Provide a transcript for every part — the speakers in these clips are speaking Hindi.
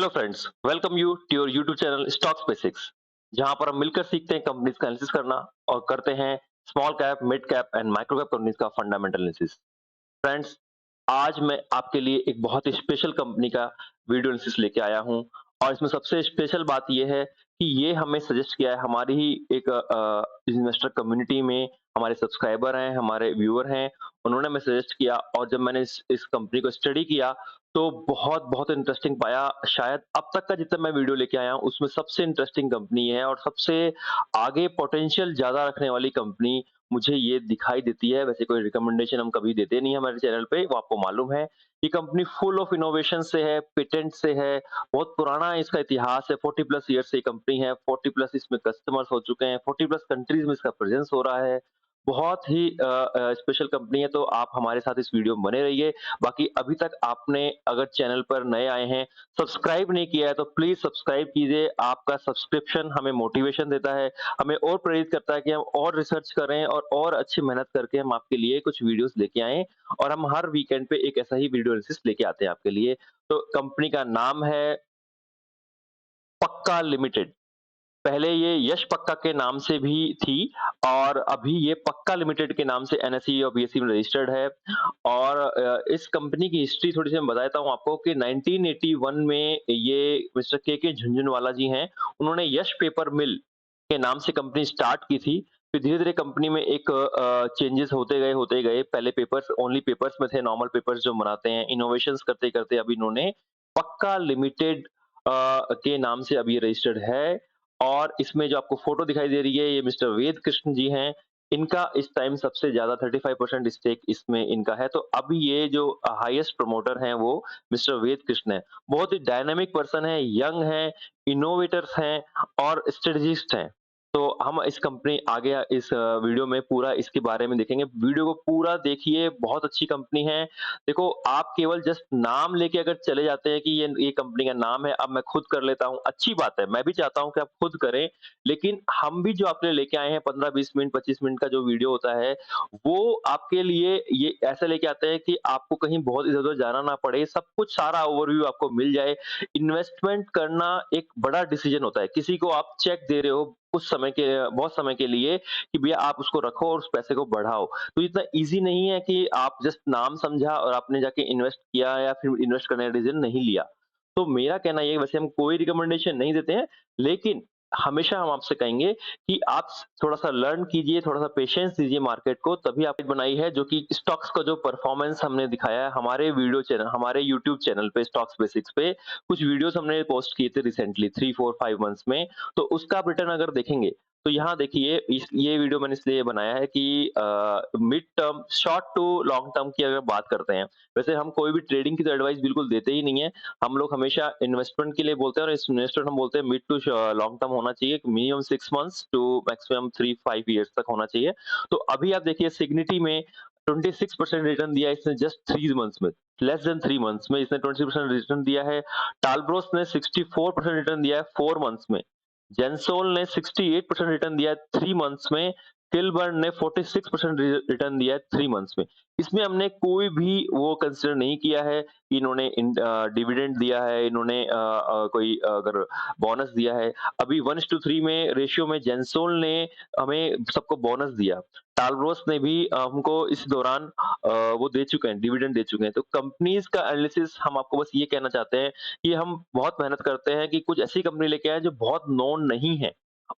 Hello friends, welcome you to your YouTube channel stocks basics, जहां पर हम मिलकर सीखते हैं कंपनीज का एनालिसिस करना और करते हैं small cap, mid cap and micro cap companies का फंडामेंटल एनालिसिस। फ्रेंड्स, आज मैं आपके लिए एक बहुत ही स्पेशल कंपनी का वीडियो एनालिसिस लेके आया हूं और इसमें सबसे स्पेशल बात यह है कि ये हमें सजेस्ट किया है हमारी ही एक इन्वेस्टर कम्युनिटी में। हमारे सब्सक्राइबर हैं, हमारे व्यूअर हैं, उन्होंने हमें सजेस्ट किया और जब मैंने इस कंपनी को स्टडी किया तो बहुत बहुत इंटरेस्टिंग पाया। शायद अब तक का जितना मैं वीडियो लेके आया हूं उसमें सबसे इंटरेस्टिंग कंपनी है और सबसे आगे पोटेंशियल ज्यादा रखने वाली कंपनी मुझे ये दिखाई देती है। वैसे कोई रिकमेंडेशन हम कभी देते नहीं हमारे चैनल पे, वो आपको मालूम है। ये कंपनी फुल ऑफ इनोवेशन से है, पेटेंट से है, बहुत पुराना इसका इतिहास है। 40 प्लस ईयर से ये कंपनी है, 40 प्लस इसमें कस्टमर्स हो चुके हैं, 40 प्लस कंट्रीज में इसका प्रेजेंस हो रहा है। बहुत ही स्पेशल कंपनी है, तो आप हमारे साथ इस वीडियो में बने रहिए। बाकी अभी तक आपने अगर चैनल पर नए आए हैं, सब्सक्राइब नहीं किया है तो प्लीज सब्सक्राइब कीजिए। आपका सब्सक्रिप्शन हमें मोटिवेशन देता है, हमें और प्रेरित करता है कि हम और रिसर्च करें और अच्छी मेहनत करके हम आपके लिए कुछ वीडियोस लेके आएँ और हम हर वीकेंड पे एक ऐसा ही वीडियो एनालिसिस लेके आते हैं आपके लिए। तो कंपनी का नाम है पक्का लिमिटेड। पहले ये यश पक्का के नाम से भी थी और अभी ये पक्का लिमिटेड के नाम से एनएसई और बीएसई में रजिस्टर्ड है। और इस कंपनी की हिस्ट्री थोड़ी सी मैं बता देता हूँ आपको कि 1981 में ये मिस्टर के झुनझुनवाला जी हैं, उन्होंने यश पेपर मिल के नाम से कंपनी स्टार्ट की थी। फिर धीरे-धीरे कंपनी में एक चेंजेस होते गए। पहले पेपर्स ओनली पेपर्स में थे, नॉर्मल पेपर्स जो बनाते हैं। इनोवेशंस करते-करते अब इन्होंने पक्का लिमिटेड के नाम से अब ये रजिस्टर्ड है। और इसमें जो आपको फोटो दिखाई दे रही है, ये मिस्टर वेद कृष्ण जी हैं। इनका इस टाइम सबसे ज़्यादा 35% स्टेक इसमें इनका है। तो अभी ये जो हाईएस्ट प्रमोटर हैं वो मिस्टर वेद कृष्ण हैं। बहुत ही डायनामिक पर्सन है, यंग हैं, इनोवेटर्स हैं और स्ट्रेटेजिस्ट हैं। तो हम इस कंपनी आगे इस वीडियो में पूरा इसके बारे में देखेंगे। वीडियो को पूरा देखिए, बहुत अच्छी कंपनी है। देखो, आप केवल जस्ट नाम लेके अगर चले जाते हैं कि ये कंपनी का नाम है, अब मैं खुद कर लेता हूँ, अच्छी बात है। मैं भी चाहता हूँ कि आप खुद करें, लेकिन हम भी जो आपके लिए लेके आए हैं 15-20 मिनट, 25 मिनट का जो वीडियो होता है, वो आपके लिए ये ऐसे लेके आते हैं कि आपको कहीं बहुत इधर-उधर जाना ना पड़े, सब कुछ सारा ओवरव्यू आपको मिल जाए। इन्वेस्टमेंट करना एक बड़ा डिसीजन होता है। किसी को आप चेक दे रहे हो कुछ समय के बहुत समय के लिए कि भैया आप उसको रखो और उस पैसे को बढ़ाओ। तो इतना ईज़ी नहीं है कि आप जस्ट नाम समझा और आपने जाके इन्वेस्ट किया या फिर इन्वेस्ट करने का डिसीजन नहीं लिया। तो मेरा कहना ये है, वैसे हम कोई रिकमेंडेशन नहीं देते हैं, लेकिन हमेशा हम आपसे कहेंगे कि आप थोड़ा-सा लर्न कीजिए, थोड़ा-सा पेशेंस दीजिए मार्केट को, तभी आपने बनाई है जो कि स्टॉक्स का जो परफॉर्मेंस हमने दिखाया है हमारे वीडियो चैनल, हमारे यूट्यूब चैनल पे स्टॉक्स बेसिक्स पे कुछ वीडियोज़ हमने पोस्ट किए थे रिसेंटली 3, 4, 5 मंथ्स में। तो उसका आप रिटर्न अगर देखेंगे तो यहाँ देखिए ये वीडियो मैंने इसलिए बनाया है कि mid term, short to long term की अगर बात करते हैं, वैसे हम कोई भी ट्रेडिंग की तो एडवाइस बिल्कुल देते ही नहीं है। हम लोग हमेशा इन्वेस्टमेंट के लिए बोलते हैं और इस इन्वेस्टमेंट हम बोलते हैं मिड टू लॉन्ग टर्म होना चाहिए, minimum 6 months to maximum 3-5 years तक होना चाहिए। तो अभी आप देखिए सिग्निटी में 26% रिटर्न दिया है इसने जस्ट 3 मंथ्स में, लेस देन 3 मंथ्स में इसने 26% रिटर्न दिया है। टालब्रोस ने 64% रिटर्न दिया है 4 मंथ्स में। जेंसोल ने 68% रिटर्न दिया है 3 मंथ्स में। किलबर्न ने 46% रिटर्न दिया है 3 मंथ्स में। इसमें हमने कोई भी वो कंसीडर नहीं किया है कि इन्होंने डिविडेंड दिया है, इन्होंने कोई अगर बोनस दिया है। अभी 1:3 में रेशियो में जेंसोल ने हमें सबको बोनस दिया। टालब्रोस ने भी हमको इस दौरान वो दे चुके हैं, डिविडेंड दे चुके हैं। तो कंपनीज़ का एनालिसिस हम आपको बस ये कहना चाहते हैं कि हम बहुत मेहनत करते हैं कि कुछ ऐसी कंपनी लेके आएँ जो बहुत नोन नहीं है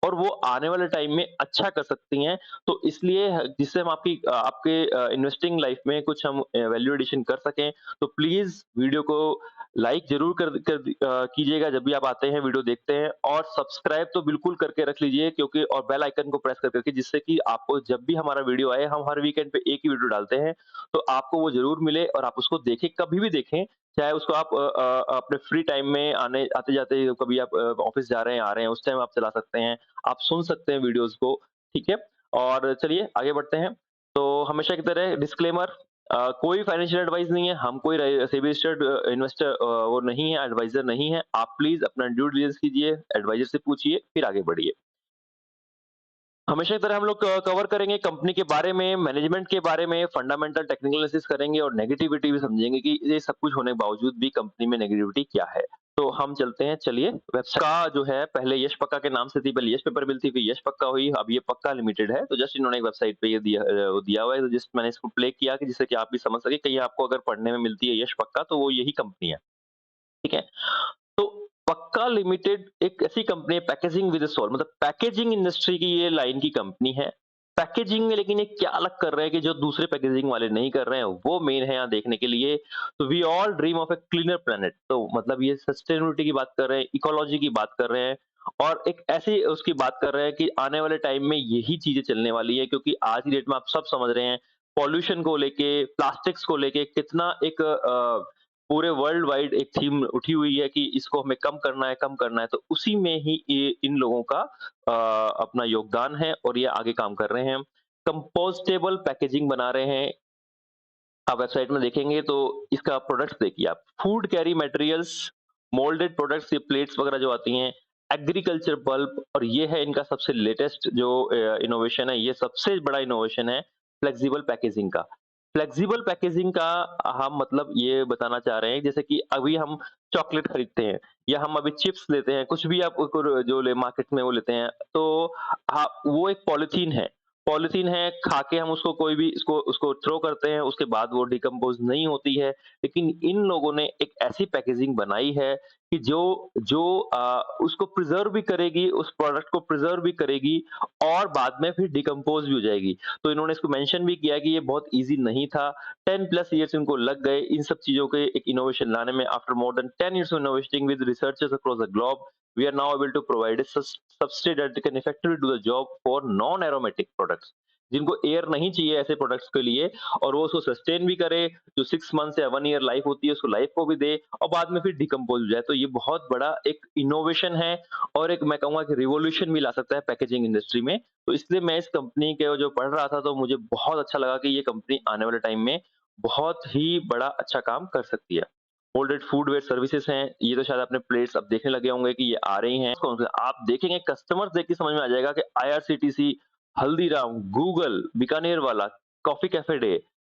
और वो आने वाले टाइम में अच्छा कर सकती हैं। तो इसलिए जिससे हम आपके इन्वेस्टिंग लाइफ में कुछ हम वैल्यू एडिशन कर सकें, तो प्लीज़ वीडियो को लाइक ज़रूर कीजिएगा जब भी आप आते हैं, वीडियो देखते हैं और सब्सक्राइब तो बिल्कुल करके रख लीजिए, क्योंकि और बेल आइकन को प्रेस कर के जिससे कि आपको जब भी हमारा वीडियो आए, हम हर वीकेंड पे एक ही वीडियो डालते हैं, तो आपको वो ज़रूर मिले और आप उसको देखें, कभी भी देखें। चाहे उसको आप अपने फ्री टाइम में आने आते-जाते कभी आप ऑफ़िस जा रहे हैं, आ रहे हैं, उस टाइम आप चला सकते हैं। आप सुन सकते हैं वीडियोज़ को, ठीक है? और चलिए आगे बढ़ते हैं। तो हमेशा की तरह डिस्क्लेमर, कोई फाइनेंशियल एडवाइस नहीं है, हम कोई सेबी रजिस्टर्ड इन्वेस्टर वो नहीं है, एडवाइज़र नहीं है। आप प्लीज़ अपना ड्यू डिलिजेंस कीजिए, एडवाइज़र से पूछिए, फिर आगे बढ़िए। हमेशा की तरह हम लोग कवर करेंगे कंपनी के बारे में, मैनेजमेंट के बारे में, फंडामेंटल टेक्निकल एनालिसिस करेंगे और नेगेटिविटी भी समझेंगे कि ये सब कुछ होने के बावजूद भी कंपनी में नेगेटिविटी क्या है। तो हम चलते हैं, चलिए वेबसाइट का जो है पहले यश पक्का के नाम से थी, पहले यश पेपर मिल थी, फिर यश पक्का हुई, अब ये पक्का लिमिटेड है। तो जस्ट इन्होंने एक वेबसाइट पे ये दिया हुआ है, तो जस्ट मैंने इसको प्ले किया कि जिससे कि आप भी समझ सकें, कहीं आपको अगर पढ़ने में मिलती है यश पक्का तो वो यही कंपनी है, ठीक है? तो पक्का लिमिटेड एक ऐसी कंपनी है, पैकेजिंग विद अ सोल, मतलब पैकेजिंग इंडस्ट्री की ये लाइन की कंपनी है। पैकेजिंग में लेकिन ये क्या अलग कर रहे हैं कि जो दूसरे पैकेजिंग वाले नहीं कर रहे हैं, वो मेन है यहाँ देखने के लिए। तो we all dream of a cleaner planet, तो मतलब ये सस्टेनेबिलिटी की बात कर रहे हैं, इकोलॉजी की बात कर रहे हैं, और एक ऐसी उसकी बात कर रहे हैं कि आने वाले टाइम में यही चीजें चलने वाली है, क्योंकि आज की डेट में आप सब समझ रहे हैं, पॉल्यूशन को लेके, प्लास्टिक्स को लेके कितना एक पूरे वर्ल्ड वाइड एक थीम उठी हुई है कि इसको हमें कम करना है, कम करना है। तो उसी में ही ये इन लोगों का अपना योगदान है और ये आगे काम कर रहे हैं। कंपोस्टेबल पैकेजिंग बना रहे हैं। आप वेबसाइट में देखेंगे तो इसका प्रोडक्ट्स देखिए आप, food carry materials, moulded products, ये प्लेट्स वगैरह जो आती हैं, एग्रीकल्चर बल्ब, और ये है इनका सबसे लेटेस्ट जो इनोवेशन है, ये सबसे बड़ा इनोवेशन है फ्लेक्सिबल पैकेजिंग का। फ्लेक्सिबल पैकेजिंग का हम मतलब ये बताना चाह रहे हैं, जैसे कि अभी हम चॉकलेट खरीदते हैं या हम अभी चिप्स लेते हैं, कुछ भी आप को जो ले मार्केट में वो लेते हैं, तो हाँ, वो एक पॉलीथीन है, खा के हम उसको कोई भी इसको उसको थ्रो करते हैं, उसके बाद वो डिकम्पोज़ नहीं होती है। लेकिन इन लोगों ने एक ऐसी पैकेजिंग बनाई है कि जो जो उसको प्रिज़र्व भी करेगी, उस प्रोडक्ट को प्रिज़र्व भी करेगी और बाद में फिर डिकम्पोज़ भी हो जाएगी। तो इन्होंने इसको मेंशन भी किया है कि ये बहुत ईज़ी नहीं था। 10 प्लस इयर्स इनको लग गए इन सब चीज़ों के एक इनोवेशन लाने में। After more than 10 years of innovating with researchers across the globe, we are now able to provide a substrate that can effectively do the job for non-aromatic products, जिनको एयर नहीं चाहिए ऐसे प्रोडक्ट्स के लिए, और वो उसको सस्टेन भी करे, जो 6 मंथ्स या 1 ईयर लाइफ होती है उसको लाइफ को भी दे और बाद में फिर डिकम्पोज हो जाए। तो ये बहुत बड़ा एक इनोवेशन है और एक मैं कहूँगा कि रिवॉल्यूशन भी ला सकता है पैकेजिंग इंडस्ट्री में। तो इसलिए मैं इस कंपनी के जो पढ़ रहा था तो मुझे बहुत अच्छा लगा कि ये कंपनी आने वाले टाइम में बहुत ही बड़ा अच्छा काम कर सकती है। मोल्डेड फूडवेयर सर्विसेज हैं, ये तो शायद आपने प्लेट्स अब देखने लगे होंगे कि ये आ रही हैं। कौन-से आप देखेंगे, कस्टमर्स देख के समझ में आ जाएगा कि आईआरसीटीसी, हल्दीराम, गूगल, बीकानेर वाला, coffee cafe day,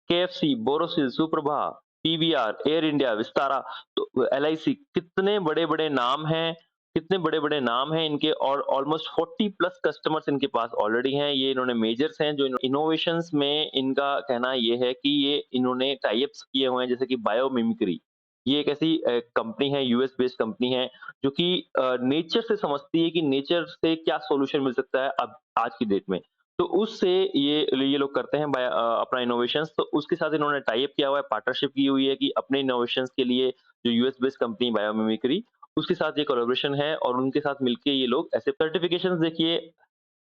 KFC, Borosil, Suprabha, PVR, air India, Vistara, तो एलआईसी, कितने बड़े-बड़े नाम हैं, कितने बड़े-बड़े नाम हैं इनके, और ऑलमोस्ट 40 प्लस कस्टमर्स इनके पास ऑलरेडी हैं। ये इन्होंने मेजर्स हैं जो इनोवेशंस में इनका कहना ये है कि ये इन्होंने टाई अप्स किए हुए हैं, जैसे कि बायोमिमिक्री। ये एक ऐसी कंपनी है, यूएस बेस्ड कंपनी है, जो कि नेचर से समझती है कि नेचर से क्या सॉल्यूशन मिल सकता है अब आज की डेट में। तो उससे ये लोग करते हैं अपना इनोवेशंस, तो उसके साथ इन्होंने टाई अप किया हुआ है, पार्टनरशिप की हुई है कि अपने इनोवेशंस के लिए जो यूएस बेस्ड कंपनी बायोमिमिक्री, उसके साथ ये कोलैबोरेशन है और उनके साथ मिलके ये लोग ऐसे सर्टिफिकेशंस देखिए,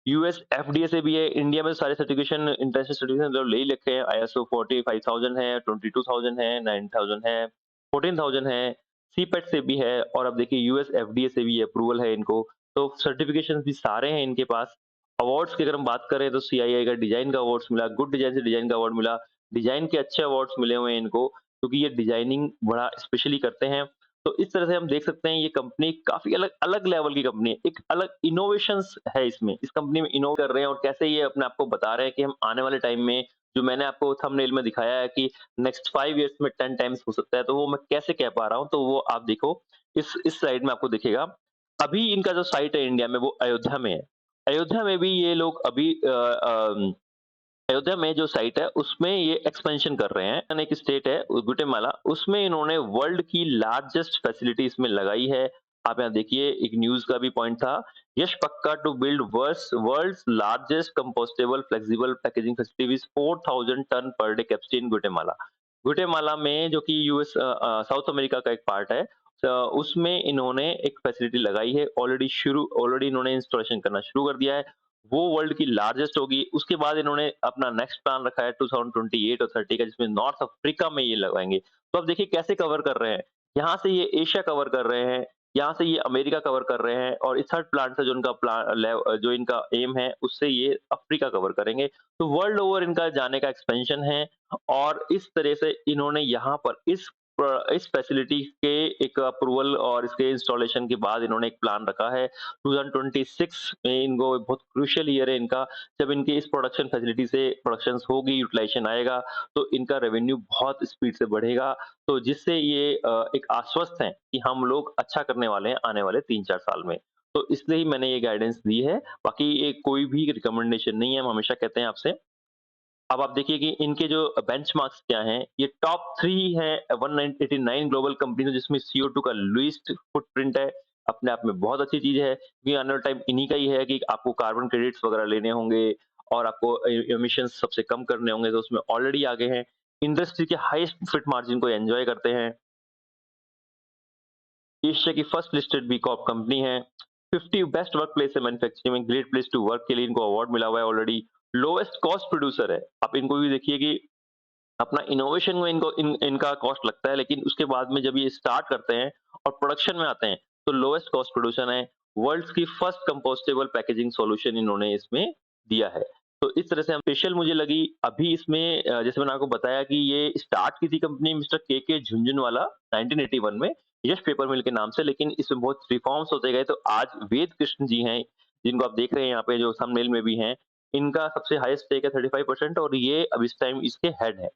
यूएस एफडीए से भी है, इंडिया में सारे सर्टिफिकेशन, इंटरनेशनल सर्टिफिकेशन जो ले ही रखे हैं, आईएसओ 45000 है, 22000 है, 9000 है, 14000 है, सीपेट से भी है, और अब देखिए यूएस एफडीए से भी अप्रूवल है इनको, तो सर्टिफिकेशंस भी सारे हैं इनके पास। अवार्ड्स की अगर हम बात करें तो सीआईआई का डिजाइन का अवार्ड्स मिला, गुड डिजाइन से डिजाइन का अवार्ड मिला, डिजाइन के अच्छे अवार्ड्स मिले हुए हैं इनको, क्योंकि ये डिजाइनिंग बड़ा स्पेशली करते हैं। तो इस तरह से हम देख सकते हैं ये कंपनी काफ़ी अलग अलग लेवल की कंपनी है। एक अलग इनोवेशंस है इसमें। इस कंपनी में इनोव कर रहे हैं और कैसे ये अपने आप को बता रहे हैं कि हम आने वाले टाइम में, जो मैंने आपको थंबनेल में दिखाया है कि नेक्स्ट 5 इयर्स में 10 टाइम्स हो सकता है, तो वो मैं कैसे कह पा रहा हूँ, तो वो आप देखो, इस स्लाइड में आपको दिखेगा। अभी इनका जो साइट है इंडिया में वो अयोध्या में है। अयोध्या में भी ये लोग अभी अयोध्या में जो साइट है उसमें ये एक्सपेंशन कर रहे हैं। यानी एक स्टेट है गुटेमाला, उसमें इन्होंने वर्ल्ड की लार्जेस्ट फैसिलिटी इसमें लगाई है। आप यहाँ देखिए, एक न्यूज़ का भी पॉइंट था, Yash Pakka to build world's largest compostable flexible packaging facility with 4000 ton per day capacity in Guatemala. Guatemala में, जो कि यूएस साउथ अमेरिका का एक पार्ट है, उसमें इन्होंने एक फैसिलिटी लगाई है, ऑलरेडी इन्होंने इंस्टॉलेशन करना शुरू कर दिया है। वो वर्ल्ड की लार्जेस्ट होगी। उसके बाद इन्होंने अपना नेक्स्ट प्लान रखा है 2028 और 30 का, जिसमें नॉर्थ अफ्रीका में ये लगाएँगे। तो अब देखिए कैसे कवर कर रहे हैं। यहाँ से ये एशिया कवर कर रहे हैं, यहाँ से ये अमेरिका कवर कर रहे हैं, और इस थर्ड प्लांट से जो इनका एम है, उससे ये अफ्रीका कवर करेंगे। तो वर्ल्ड ओवर इनका जाने का एक्सपेंशन है, और इस तरह से इन्होंने यहाँ पर इस इस फैसिलिटी के एक अप्रूवल और इसके इंस्टॉलेशन के बाद इन्होंने एक प्लान रखा है। 2026 में इनको बहुत क्रूशियल ईयर है इनका, जब इनकी इस प्रोडक्शन फैसिलिटी से प्रोडक्शंस होगी, यूटिलाइजेशन आएगा, तो इनका रेवेन्यू बहुत स्पीड से बढ़ेगा। तो जिससे ये एक आश्वस्त हैं कि हम लोग अच्छा करने वाले हैं आने वाले 3-4 साल में। तो इसलिए ही मैंने ये गाइडेंस दी है, बाकी ये कोई भी रिकमेंडेशन नहीं है, हम हमेशा कहते हैं आपसे। अब आप देखिए कि इनके जो बेंचमार्क्स क्या हैं, ये टॉप 3 हैं 189 ग्लोबल कंपनीज़ जिसमें CO2 का लीस्ट फुटप्रिंट है, अपने आप में बहुत अच्छी चीज़ है, क्योंकि आने वाले टाइम इन्हीं का ही है कि आपको कार्बन क्रेडिट्स वगैरह लेने होंगे और आपको एमिशंस सबसे कम करने होंगे, तो उसमें ऑलरेडी आगे हैं। इंडस्ट्री के हाईएस्ट प्रॉफिट मार्जिन को एन्जॉय करते हैं। एशिया की first listed B Corp company है। 50 बेस्ट वर्क प्लेस है मैन्युफैक्चरिंग में, ग्रेट प्लेस टू वर्क के लिए इनको अवार्ड मिला हुआ है ऑलरेडी। लोएस्ट कॉस्ट प्रोड्यूसर है। आप इनको भी देखिए कि अपना इनोवेशन में इनका कॉस्ट लगता है, लेकिन उसके बाद में जब ये स्टार्ट करते हैं और प्रोडक्शन में आते हैं, तो लोएस्ट कॉस्ट प्रोड्यूसर है। वर्ल्ड्स की फर्स्ट कंपोस्टेबल पैकेजिंग सॉल्यूशन इन्होंने इसमें दिया है। तो इस तरह से हम स्पेशल मुझे लगी अभी इसमें जैसे मैंने आपको बताया कि ये स्टार्ट की थी कंपनी मिस्टर के झुनझुनवाला 1981 में यश पेपर मिल के नाम से, लेकिन इसमें बहुत रिफॉर्म्स होते गए, तो आज वेद कृष्ण जी हैं, जिनको आप देख रहे हैं यहाँ पे जो थंबनेल में भी हैं, इनका सबसे हाईएस्ट स्टेक है 35% और ये अब इस टाइम इसके हेड हैं।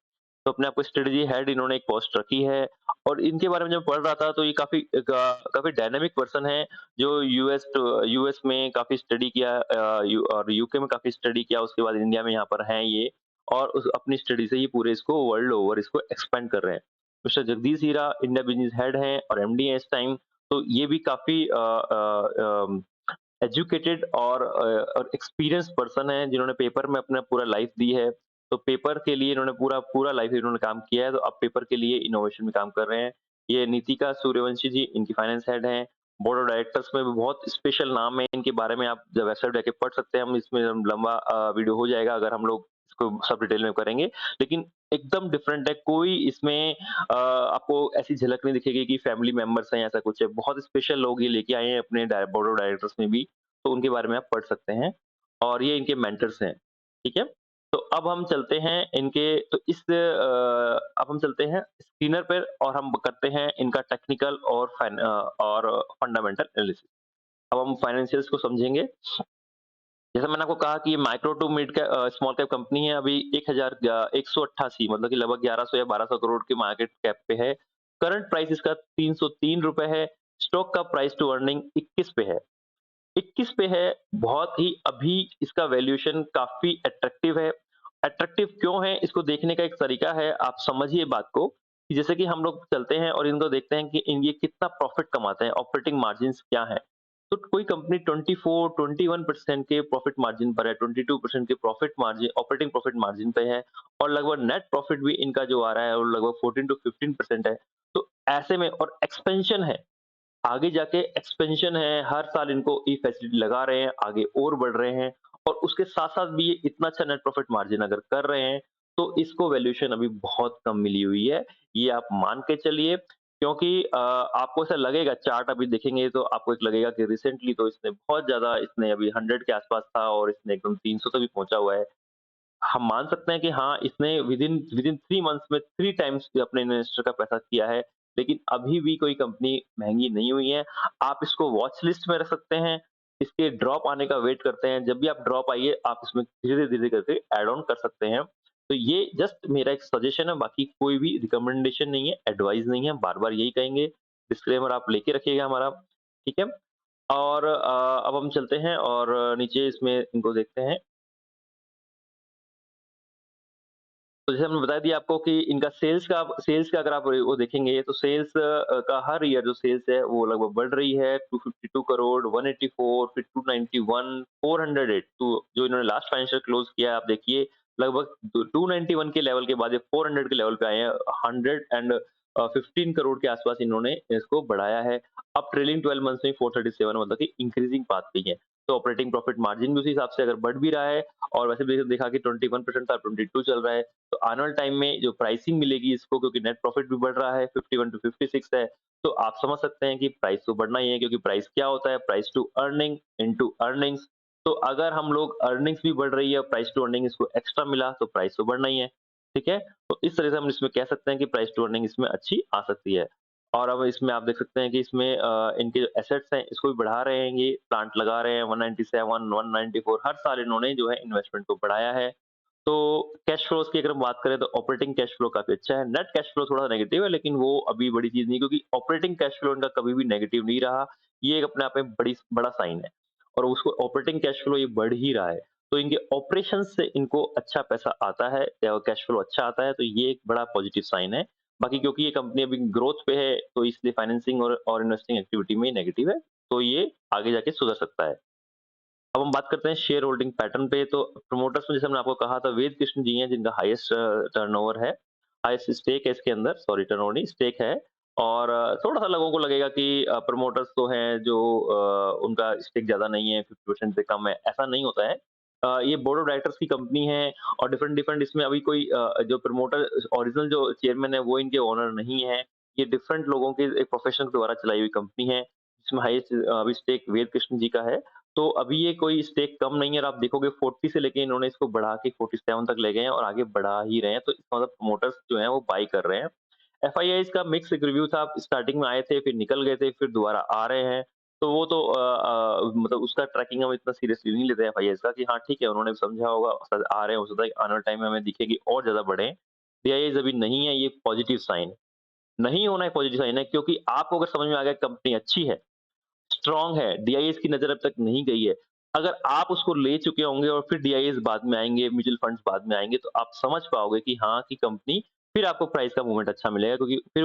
तो अपने आप को स्ट्रेटजी हेड इन्होंने एक पोस्ट रखी है और इनके बारे में जब पढ़ रहा था तो ये काफ़ी डायनामिक पर्सन है, जो यूएस में काफ़ी स्टडी किया और यूके में काफ़ी स्टडी किया, उसके बाद इंडिया में यहाँ पर हैं ये और उस अपनी स्टडी से ये पूरे इसको वर्ल्ड ओवर इसको एक्सपेंड कर रहे हैं। मिस्टर जगदीश हीरा इंडिया बिज़नेस हेड हैं और एमडी हैं इस टाइम, तो ये भी काफ़ी एजुकेटेड और एक्सपीरियंस पर्सन है जिन्होंने पेपर में अपना पूरा लाइफ दी है। तो पेपर के लिए इन्होंने पूरा पूरा लाइफ इन्होंने काम किया है, तो अब पेपर के लिए इनोवेशन में काम कर रहे हैं। ये नीतिका सूर्यवंशी जी इनकी फाइनेंस हेड हैं। बोर्ड ऑफ डायरेक्टर्स में भी बहुत स्पेशल नाम है इनके बारे में, आप जब वेबसाइट जाके पढ़ सकते हैं, हम इसमें लंबा वीडियो हो जाएगा अगर हम लोग इसको सब डिटेल में करेंगे। लेकिन एकदम डिफरेंट है, कोई इसमें आपको ऐसी झलक नहीं दिखेगी कि फैमिली मेंबर्स हैं या ऐसा कुछ है। बहुत स्पेशल लोग ये लेके आए हैं अपने बोर्ड ऑफ डायरेक्टर्स में भी, तो उनके बारे में आप पढ़ सकते हैं और ये इनके मेंटर्स हैं, ठीक है? तो अब हम चलते हैं इनके तो अब हम चलते हैं स्क्रीनर पे और हम करते हैं इनका टेक्निकल और फंडामेंटल एनालिसिस। अब हम फाइनेंशियल्स को समझेंगे। जैसा मैंने आपको कहा कि ये micro to mid small cap company है, अभी 1,188 मतलब कि लगभग 1100 या 1200 करोड़ के मार्केट कैप पे है। करंट प्राइस इसका ₹303 है। स्टॉक का प्राइस टू अर्निंग 21 पे है। 21 पे है, बहुत ही अभी इसका वैल्यूएशन काफ़ी अट्रैक्टिव है। अट्रैक्टिव क्यों है, इसको देखने का एक तरीका है, आप समझिए बात को, कि जैसे कि हम लोग चलते हैं और इनको देखते हैं कि ये कितना प्रॉफिट कमाते हैं, ऑपरेटिंग मार्जिन्स क्या हैं। तो कोई कंपनी 24-21% के प्रॉफिट मार्जिन पर है, 22% के profit margin operating profit margin पे है और लगभग नेट प्रॉफिट भी इनका जो आ रहा है, वो लगभग 14-15% है। तो ऐसे में और एक्सपेंशन है, आगे जाके एक्सपेंशन है, हर साल इनको ई फैसिलिटी लगा रहे हैं, आगे और बढ़ रहे हैं और उसके साथ-साथ भी ये इतना अच्छा नेट प्रॉफिट मार्जिन अगर कर रहे हैं, तो इसको वैल्यूएशन अभी बहुत कम मिली हुई है। ये आप मान के चलिए, क्योंकि आपको ऐसा लगेगा, चार्ट अभी देखेंगे तो आपको एक लगेगा कि रिसेंटली तो इसने बहुत ज़्यादा, इसने अभी 100 के आस-पास था और इसने एकदम 300 तक भी पहुँचा हुआ है। हम मान सकते हैं कि हाँ, इसने विदिन विदिन 3 मंथ्स में 3 टाइम्स अपने इन्वेस्टर का पैसा किया है, लेकिन अभी भी कोई कंपनी महँगी नहीं हुई है। आप इसको वॉच लिस्ट में रख सकते हैं, इसके ड्रॉप आने का वेट करते हैं, जब भी आप ड्रॉप आइए, आप इसमें धीरे-धीरे करके ऐड ऑन कर सकते हैं। तो ये जस्ट मेरा एक सजेशन है, बाकी कोई भी रिकमेंडेशन नहीं है, एडवाइस नहीं है, बार-बार यही कहेंगे, डिस्क्लेमर आप लेके रखिएगा हमारा, ठीक है? और अब हम चलते हैं और नीचे इसमें इनको देखते हैं। तो जैसे हमने बता दिया आपको कि इनका सेल्स का अगर आप वो देखेंगे तो सेल्स का हर ईयर जो सेल्स है वो लगभग बढ़ रही है, 252 करोड़, 184, फिर 291, 408, तो जो इन्होंने लास्ट फाइनेंशियल क्लोज किया है आप देखिए, लगभग 291 के लेवल के बाद ये 400 के लेवल पे आए हैं। 15 करोड़ के आसपास इन्होंने इसको बढ़ाया है। अब ट्रेलिंग 12 मंथ्स में 437 मतलब कि इंक्रीजिंग पाथ पे ही है। तो ऑपरेटिंग प्रॉफिट मार्जिन भी उसी हिसाब से अगर बढ़ भी रहा है और वैसे भी देखा कि 21% था, 22 चल रहा है। तो आने वाले टाइम में जो प्राइसिंग मिलेगी इसको, क्योंकि नेट प्रॉफिट भी बढ़ रहा है, 51 टू 56 है, तो आप समझ सकते हैं कि प्राइस तो बढ़ना ही है, क्योंकि प्राइस क्या होता है, price to earning into earnings. तो अगर हम लोग अर्निंग्स भी बढ़ रही है, प्राइस टू अर्निंग इसको एक्स्ट्रा मिला, तो प्राइस तो बढ़ना ही है। ठीक है? तो इस तरह से हम इसमें कह सकते हैं कि प्राइस टू अर्निंग इसमें अच्छी आ सकती है। और अब इसमें आप देख सकते हैं कि इसमें इनके जो एसेट्स हैं इसको भी बढ़ा रहे हैं ये, प्लांट लगा रहे हैं 197, 194 हर साल इन्होंने जो है इन्वेस्टमेंट को बढ़ाया है। तो कैश फ्लोज़ की अगर हम बात करें तो ऑपरेटिंग कैश फ्लो काफ़ी अच्छा है। नेट कैश फ्लो थोड़ा नेगेटिव है लेकिन वो अभी बड़ी चीज़ नहीं है क्योंकि ऑपरेटिंग कैश फ्लो इनका कभी भी नेगेटिव नहीं रहा। ये एक अपने आप में बड़ा साइन है और उसको ऑपरेटिंग कैश फ्लो ये बढ़ ही रहा है। तो इनके ऑपरेशंस से इनको अच्छा पैसा आता है या कैश फ्लो अच्छा आता है तो ये एक बड़ा पॉजिटिव साइन है। बाकी क्योंकि ये कंपनी अभी ग्रोथ पे है तो इसलिए फाइनेंसिंग और इन्वेस्टिंग एक्टिविटी में नेगेटिव है। तो ये आगे जाके सुधर सकता है। अब हम बात करते हैं शेयर होल्डिंग पैटर्न पे तो प्रमोटर्स में जैसे हमने आपको कहा था वेद कृष्ण जी हैं जिनका हाईएस्ट टर्नओवर है, हाईएस्ट स्टेक है इसके अंदर सॉरी टर्नओवर नहीं स्टेक है और थोड़ा-सा लोगों को लगेगा कि प्रमोटर्स तो हैं जो उनका स्टेक ज़्यादा नहीं है 50% से कम है, ऐसा नहीं होता है। ये बोर्ड ऑफ डायरेक्टर्स की कंपनी है और डिफरेंट-डिफरेंट इसमें अभी कोई जो प्रमोटर ओरिजिनल जो चेयरमैन है वो इनके ओनर नहीं है। ये डिफरेंट लोगों के एक प्रोफेशनल द्वारा चलाई हुई कंपनी है, जिसमें हाईएस्ट अभी स्टेक वेद कृष्ण जी का है। तो अभी ये कोई स्टेक कम नहीं है और आप देखोगे 40 से लेके इन्होंने इसको बढ़ा के 47 तक ले गए हैं और आगे बढ़ा ही रहे हैं, तो इसका मतलब प्रमोटर्स जो हैं वो बाय कर रहे हैं। एफआईआईज़ का मिक्स एक रिव्यू था, स्टार्टिंग में आए थे, फिर निकल गए थे, फिर दोबारा आ रहे हैं। तो वो तो मतलब उसका ट्रैकिंग हम इतना सीरियसली नहीं लेते एफआईआईज़ का कि हाँ, ठीक है उन्होंने समझा होगा शायद आ रहे हैं, हो सकता है आने वाले टाइम में हमें दिखे कि और ज़्यादा बढ़ें। डीआईआईज़ अभी नहीं है, ये पॉजिटिव साइन नहीं होना एक पॉजिटिव साइन है क्योंकि आपको अगर समझ में आ गया कंपनी अच्छी है स्ट्रॉन्ग है, डीआईएस की नज़र अब तक नहीं गई है। अगर आप उसको ले चुके होंगे और फिर डीआईएस बाद में आएँगे, म्यूचुअल फंड्स बाद में आएँगे, तो आप समझ पाओगे कि हाँ, कि कंपनी फिर आपको प्राइस का मूवमेंट अच्छा मिलेगा क्योंकि फिर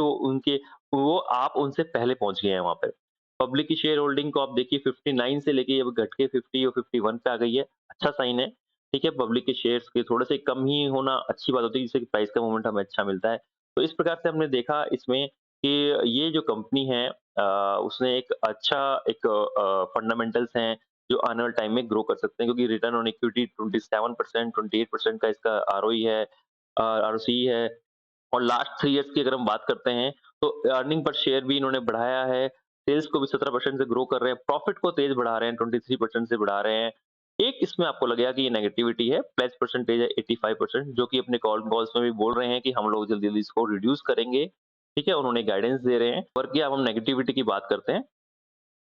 वो आप उनसे पहले पहुँच गए हैं वहाँ पे। पब्लिक की शेयर होल्डिंग को आप देखिए 59 से लेके अब घट के 50 और 51 पे आ गई है, अच्छा साइन है। ठीक है, पब्लिक के शेयर्स के थोड़े से कम ही होना अच्छी बात होती है जिससे कि प्राइस का मूवमेंट हमें अच्छा मिलता है। तो इस प्रकार से हमने देखा इसमें कि ये जो कंपनी है उसने एक अच्छा एक फंडामेंटल्स हैं जो आने वाले टाइम में ग्रो कर सकते हैं क्योंकि रिटर्न ऑन इक्विटी 27% 28% का इसका आरओई है आरओसी है और लास्ट 3 इयर्स की अगर हम बात करते हैं तो अर्निंग पर शेयर भी इन्होंने बढ़ाया है, सेल्स को भी 17% से ग्रो कर रहे हैं, प्रॉफिट को तेज बढ़ा रहे हैं 23% से बढ़ा रहे हैं। एक इसमें आपको लगेगा कि ये नेगेटिविटी है, प्लेस परसेंटेज है 85% जो कि अपने कॉल्स में भी बोल रहे हैं कि हम लोग जल्दी-जल्दी इसको रिड्यूस करेंगे। ठीक है, उन्होंने गाइडेंस दे रहे हैं और क्या अब हम नेगेटिविटी की बात करते हैं।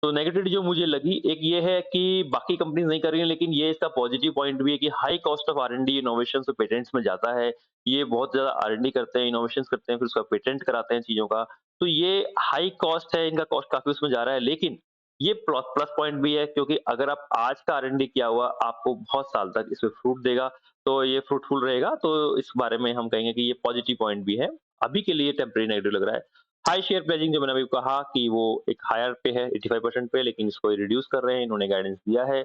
तो नेगेटिविटी जो मुझे लगी एक ये है कि बाकी कंपनीज़ नहीं कर रही हैं लेकिन ये इसका पॉजिटिव पॉइंट भी है कि high cost of R&D innovations और पेटेंट्स में जाता है। ये बहुत ज़्यादा आर-एन-डी करते हैं, इनोवेशंस करते हैं, फिर उसका पेटेंट कराते हैं चीज़ों का। तो ये हाई कॉस्ट है, इनका कॉस्ट काफ़ी उसमें जा रहा है लेकिन ये प्लस पॉइंट भी है क्योंकि अगर आप आज का आर-एन-डी किया हुआ आपको बहुत साल तक इसमें फ्रूट देगा, तो ये फ्रूटफुल रहेगा। तो इस बारे में हम कहेंगे कि ये पॉजिटिव पॉइंट भी है। अभी के लिए टेम्परेरी नेगेटिव लग रहा है। हाई शेयर प्लेजिंग जो मैंने अभी कहा कि वो एक हायर पे है 85% पे लेकिन इसको रिड्यूस कर रहे हैं, इन्होंने गाइडेंस दिया है।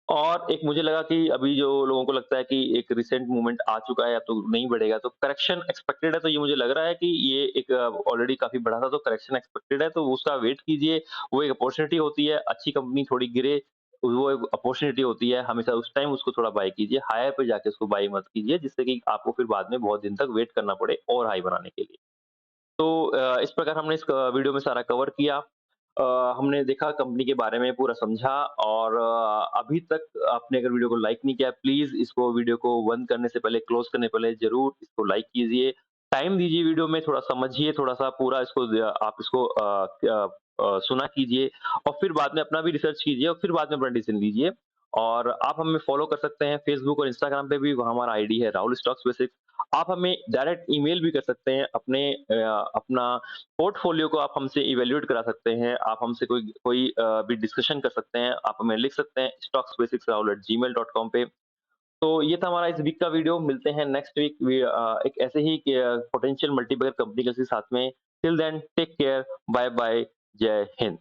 और एक मुझे लगा कि अभी जो लोगों को लगता है कि एक रिसेंट मूवमेंट आ चुका है अब तो नहीं बढ़ेगा, तो करेक्शन एक्सपेक्टेड है तो ये मुझे लग रहा है कि ये एक ऑलरेडी काफ़ी बढ़ा था तो करेक्शन एक्सपेक्टेड है तो उसका वेट कीजिए। वो एक अपॉर्च्युनिटी होती है, अच्छी कंपनी थोड़ी गिरे, वो एक अपॉर्च्युनिटी होती है, हमेशा उस टाइम उसको थोड़ा बाय कीजिए, हाई पे जाके उसको बाय मत कीजिए जिससे कि आपको फिर बाद में बहुत दिन तक वेट करना पड़े और हाई बनाने के लिए। तो इस प्रकार हमने इस वीडियो में सारा कवर किया। हमने देखा कंपनी के बारे में पूरा समझा और अभी तक आपने अगर वीडियो को लाइक नहीं किया प्लीज़ इसको वीडियो को बंद करने से पहले, क्लोज़ करने से पहले ज़रूर इसको लाइक कीजिए। टाइम दीजिए वीडियो में, थोड़ा समझिए, थोड़ा-सा पूरा इसको आप इसको सुना कीजिए और फिर बाद में अपना भी रिसर्च कीजिए और फिर बाद में अपना डिसीज़न लीजिए। और आप हमें फ़ॉलो कर सकते हैं फेसबुक और इंस्टाग्राम पे भी, वहाँ हमारा आईडी है राहुल स्टॉक्स बेसिक्स। आप हमें डायरेक्ट ईमेल भी कर सकते हैं अपना पोर्टफोलियो को आप हमसे इवैल्यूएट करा सकते हैं, आप हमसे कोई भी डिस्कशन कर सकते हैं, आप हमें लिख सकते हैं stocksbasicsrahul@gmail.com पे। तो ये था हमारा इस वीक का वीडियो, मिलते हैं नेक्स्ट वीक एक ऐसे ही पोटेंशियल मल्टीबैगर कंपनी के साथ में। Till then take care, bye bye, Jai Hind.